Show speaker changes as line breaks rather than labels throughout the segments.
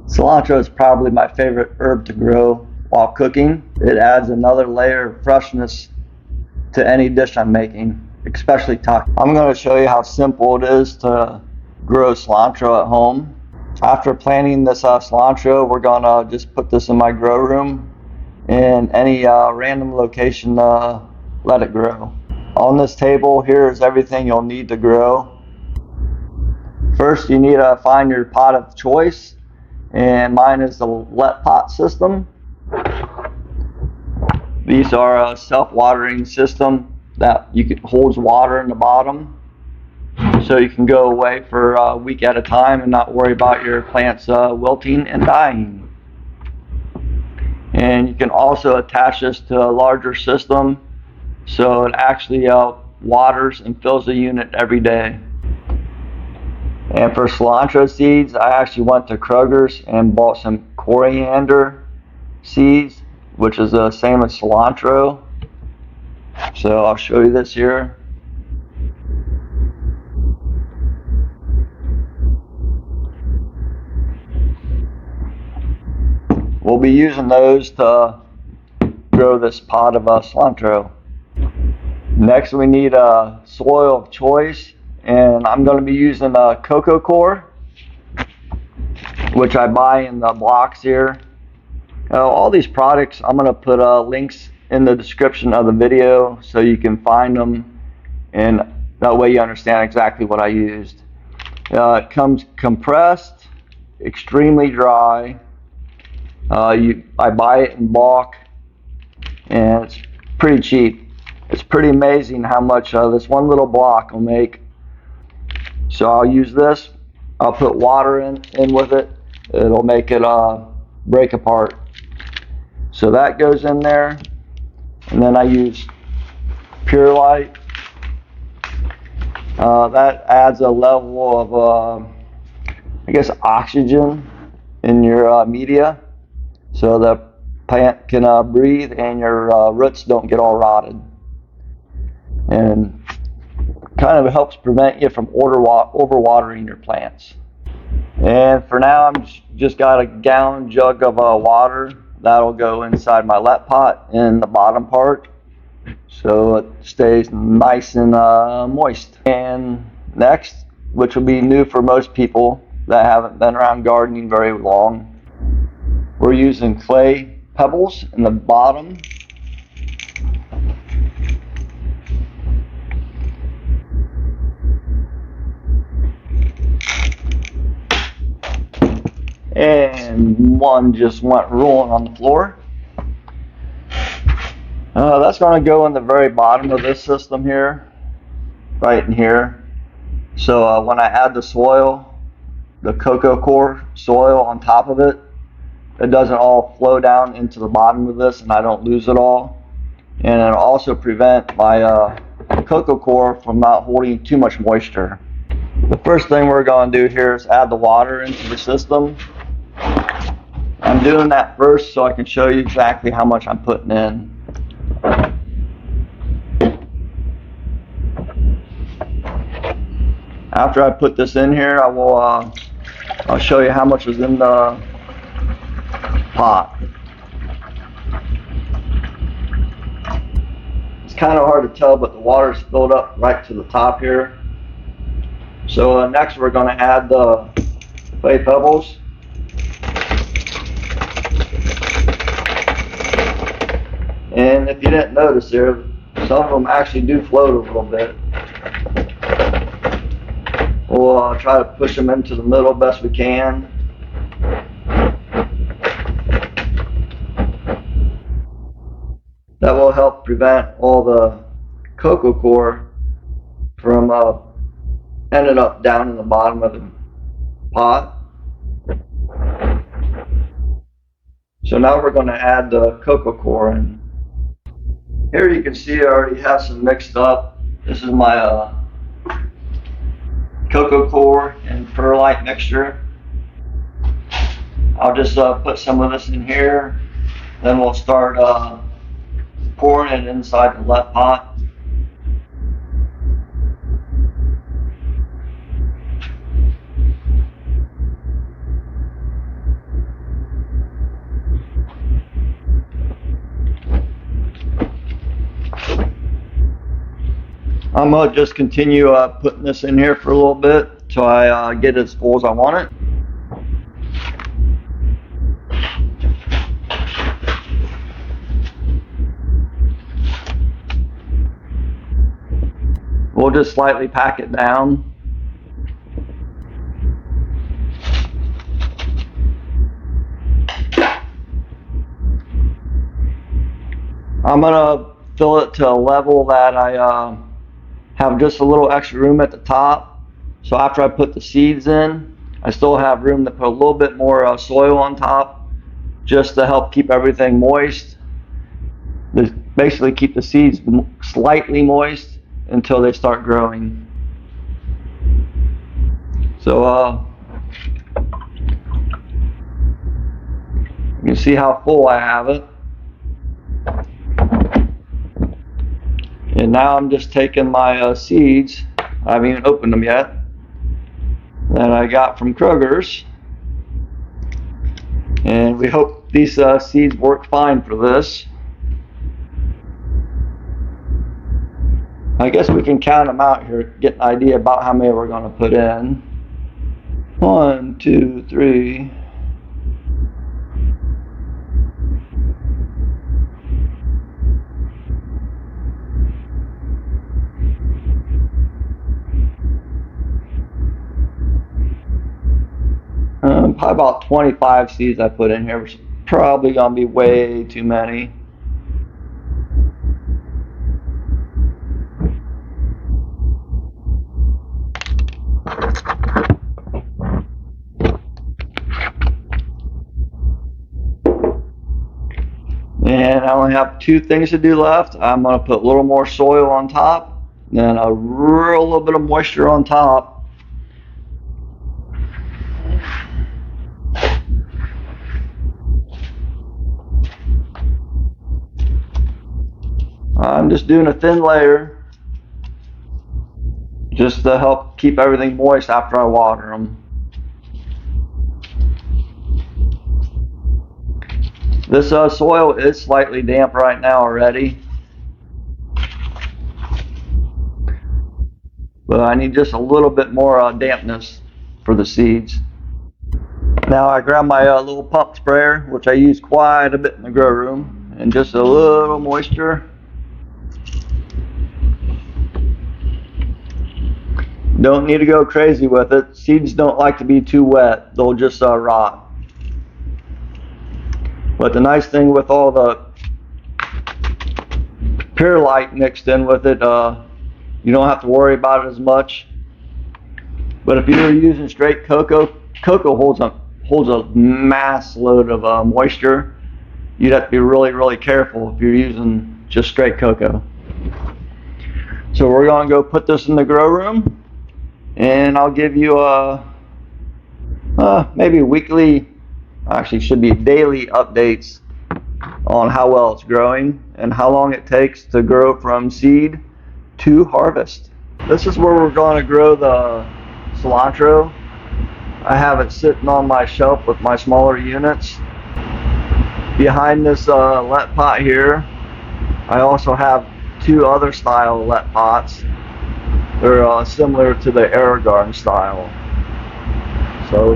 Cilantro is probably my favorite herb to grow while cooking. It adds another layer of freshness to any dish I'm making, especially taco. I'm going to show you how simple it is to grow cilantro at home. After planting this cilantro, we're going to just put this in my grow room in any random location, let it grow. On this table, here's everything you'll need to grow. First, you need to find your pot of choice, and mine is the let pot system. These are a self-watering system that holds water in the bottom, so you can go away for a week at a time and not worry about your plants wilting and dying. And you can also attach this to a larger system, so it actually waters and fills the unit every day. And for cilantro seeds, I actually went to Kroger's and bought some coriander seeds, which is the same as cilantro. So I'll show you this here. We'll be using those to grow this pot of cilantro. Next, we need a soil of choice, and I'm going to be using a cocoa coir, which I buy in the blocks here. All these products, I'm going to put links in the description of the video so you can find them, and that way you understand exactly what I used. It comes compressed, extremely dry. I buy it in bulk, and it's pretty cheap. It's pretty amazing how much this one little block will make. So I'll use this. I'll put water in with it. It'll make it break apart. So that goes in there, and then I use Pure Light. That adds a level of, I guess, oxygen in your media, so the plant can breathe and your roots don't get all rotted. And kind of helps prevent you from overwatering your plants. And for now, I'm just got a gallon jug of water. That'll go inside my let pot in the bottom part, so it stays nice and moist. And next, which will be new for most people that haven't been around gardening very long, we're using clay pebbles in the bottom. And one just went rolling on the floor. That's going to go in the very bottom of this system here, right in here. So when I add the soil, the cocoa coir soil on top of it, it doesn't all flow down into the bottom of this and I don't lose it all. And it'll also prevent my cocoa coir from not holding too much moisture. The first thing we're going to do here is add the water into the system. I'm doing that first so I can show you exactly how much I'm putting in. After I put this in here, I'll show you how much is in the pot. It's kind of hard to tell, but the water's filled up right to the top here. So next we're going to add the clay pebbles. And if you didn't notice there, some of them actually do float a little bit. We'll try to push them into the middle best we can. That will help prevent all the cocoa coir from ending up down in the bottom of the pot. So now we're going to add the cocoa coir in. Here you can see I already have some mixed up. This is my cocoa coir and perlite mixture. I'll just put some of this in here, then we'll start pouring it inside the let pot. I'm gonna just continue putting this in here for a little bit till I get it as full as I want it. We'll just slightly pack it down. I'm gonna fill it to a level that I have just a little extra room at the top. So after I put the seeds in, I still have room to put a little bit more soil on top, just to help keep everything moist. Basically keep the seeds slightly moist until they start growing. So you can see how full I have it. And now I'm just taking my seeds, I haven't even opened them yet, that I got from Kroger's. And we hope these seeds work fine for this. I guess we can count them out here, get an idea about how many we're going to put in. 1, 2, 3. Probably about 25 seeds I put in here, which is probably going to be way too many. And I only have 2 things to do left. I'm going to put a little more soil on top, then a real little bit of moisture on top. I'm just doing a thin layer just to help keep everything moist after I water them. This soil is slightly damp right now already, but I need just a little bit more dampness for the seeds. Now I grab my little pump sprayer, which I use quite a bit in the grow room, and just a little moisture. Don't need to go crazy with it. Seeds don't like to be too wet. They'll just rot. But the nice thing with all the perlite mixed in with it, you don't have to worry about it as much. But if you were using straight cocoa holds a mass load of moisture. You'd have to be really, really careful if you're using just straight cocoa. So we're going to go put this in the grow room, and I'll give you maybe weekly, actually should be daily updates on how well it's growing and how long it takes to grow from seed to harvest. This is where we're going to grow the cilantro. I have it sitting on my shelf with my smaller units. Behind this let pot here, I also have 2 other style let pots. They're similar to the AeroGarden style. So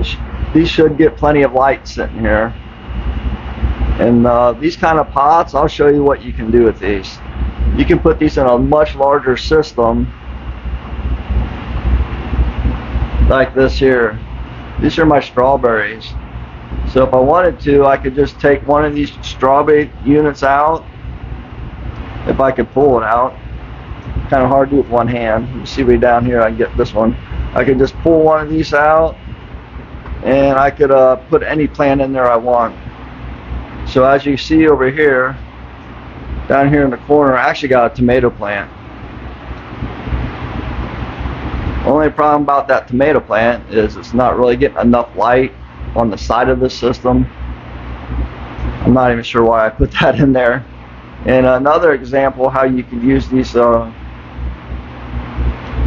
these should get plenty of light sitting here. And these kind of pots, I'll show you what you can do with these. You can put these in a much larger system, like this here. These are my strawberries. So if I wanted to, I could just take one of these strawberry units out, if I could pull it out. Kind of hard to do with one hand. You see way down here, I can get this one. I could just pull one of these out, and I could put any plant in there I want. So as you see over here, down here in the corner, I actually got a tomato plant. Only problem about that tomato plant is it's not really getting enough light on the side of this system. I'm not even sure why I put that in there. And another example how you can use these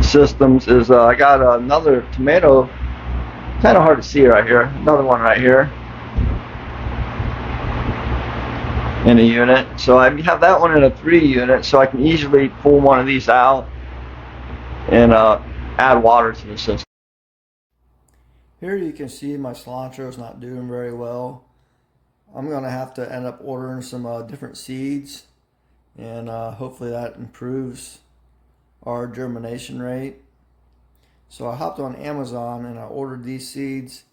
systems is I got another tomato, kind of hard to see right here, another one right here in a unit. So I have that one in a 3 unit, so I can easily pull one of these out and add water to the system.
Here you can see my cilantro is not doing very well. I'm going to have to end up ordering some different seeds, and hopefully that improves our germination rate. So I hopped on Amazon and I ordered these seeds.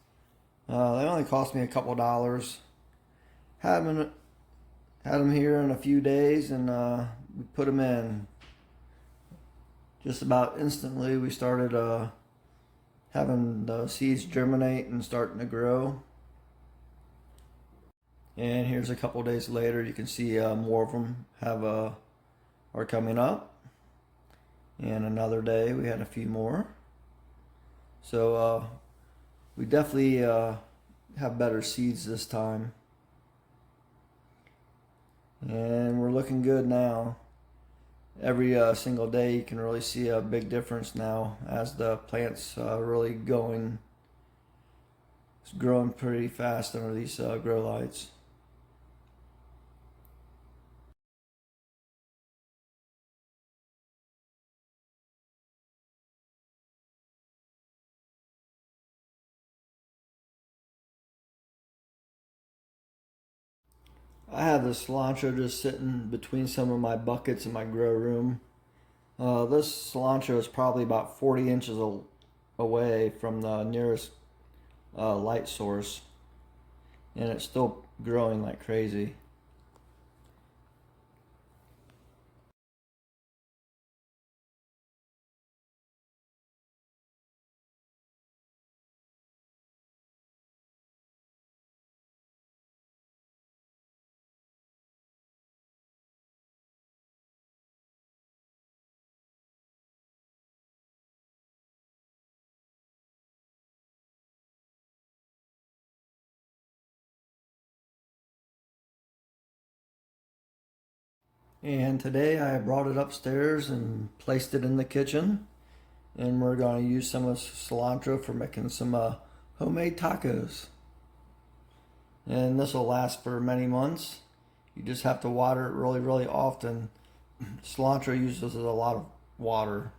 They only cost me a couple dollars. Had them here in a few days, and we put them in. Just about instantly, we started having the seeds germinate and starting to grow. And here's a couple days later. You can see more of them are coming up. And another day, we had a few more. So we definitely have better seeds this time. And we're looking good now. Every single day you can really see a big difference now as the plant's really going. It's growing pretty fast under these grow lights. I have this cilantro just sitting between some of my buckets in my grow room. This cilantro is probably about 40 inches away from the nearest light source, and it's still growing like crazy. And today I brought it upstairs and placed it in the kitchen, and we're going to use some of this cilantro for making some homemade tacos. And this will last for many months. You just have to water it really, really often. Cilantro uses a lot of water.